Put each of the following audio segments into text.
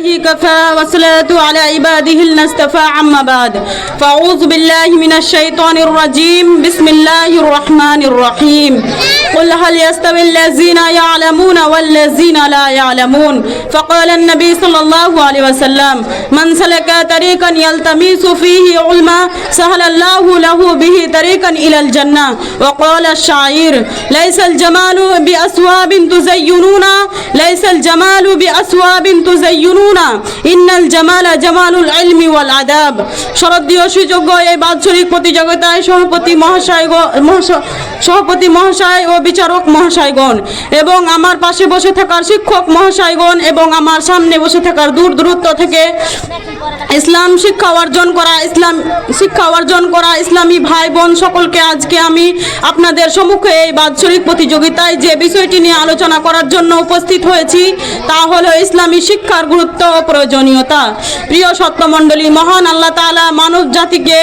كفى والصلاة على عباده المصطفى عما بعد فأعوذ بالله من الشيطان الرجيم بسم الله الرحمن الرحيم قل هل يستوي الذين يعلمون والذين لا يعلمون فقال النبي صلى الله عليه وسلم من سلك طريقا يلتمس فيه علما سهل الله له به طريقا إلى الجنة وقال الشاعر ليس الجمال بأثواب تزينون ليس الجمال بأثواب تزينون ইন্নাল জামালা জামালুল ইলমি ওয়াল আদাব। শরদীয় সুযোগ্য এই বাৎসরিক প্রতিযোগিতায় সভাপতি মহাশয় ও বিচারক মহাশয়গণ এবং আমার পাশে বসে থাকার শিক্ষক মহাশয়গণ এবং আমার সামনে বসে থাকার দূর দূরত্ব থেকে ইসলাম শিক্ষা অর্জন করা ইসলামী ভাই বোন সকলকে আজকে আমি আপনাদের সম্মুখে এই বাৎসরিক প্রতিযোগিতায় যে বিষয়টি নিয়ে আলোচনা করার জন্য উপস্থিত হয়েছি তা হলো ইসলামী শিক্ষার গুরুত্ব ও প্রয়োজনীয়তা। প্রিয় সত্যমণ্ডলী, মহান আল্লাহ তাআলা মানব জাতিকে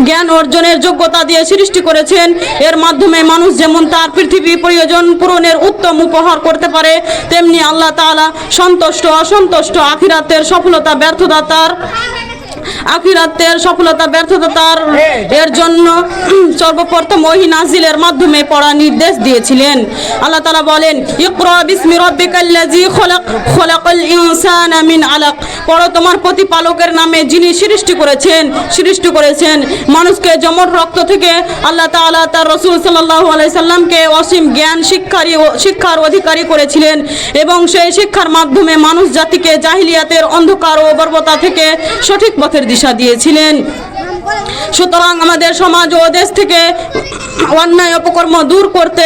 জ্ঞান অর্জনের যোগ্যতা দিয়ে সৃষ্টি করেছেন। এর মাধ্যমে মানুষ যেমন তার পৃথিবী প্রয়োজন পূরণের উত্তম উপহার করতে পারে, তেমনি আল্লাহ তাআলা সন্তুষ্ট অসন্তুষ্ট আখিরাতের সফলতা ব্যর্থতার এর জন্য সর্বপ্রথম ওহী নাজিলের মাধ্যমে পড়া নির্দেশ দিয়েছিলেন। আল্লাহ তাআলা বলেন, ইকরা বিসমি রাব্বিকাল্লাযী খলাক খলাকাল ইনসানা মিন আলাক। পড়ো তোমার প্রতিপালকের নামে যিনি সৃষ্টি করেছেন মানুষকে জমট রক্ত থেকে। আল্লাহ তাআলা তার রাসূল সাল্লাল্লাহু আলাইহি সাল্লামকে অসীম জ্ঞান শিক্ষার অধিকারী করেছিলেন এবং সেই শিক্ষার মাধ্যমে মানুষ জাতিকে জাহিলিয়াতের অন্ধকার ও বর্বরতা থেকে সঠিক পথের দিশা দিয়েছিলেন। সুতরাং আমাদের সমাজ ও দেশ থেকে অন্যায় অপকর্ম দূর করতে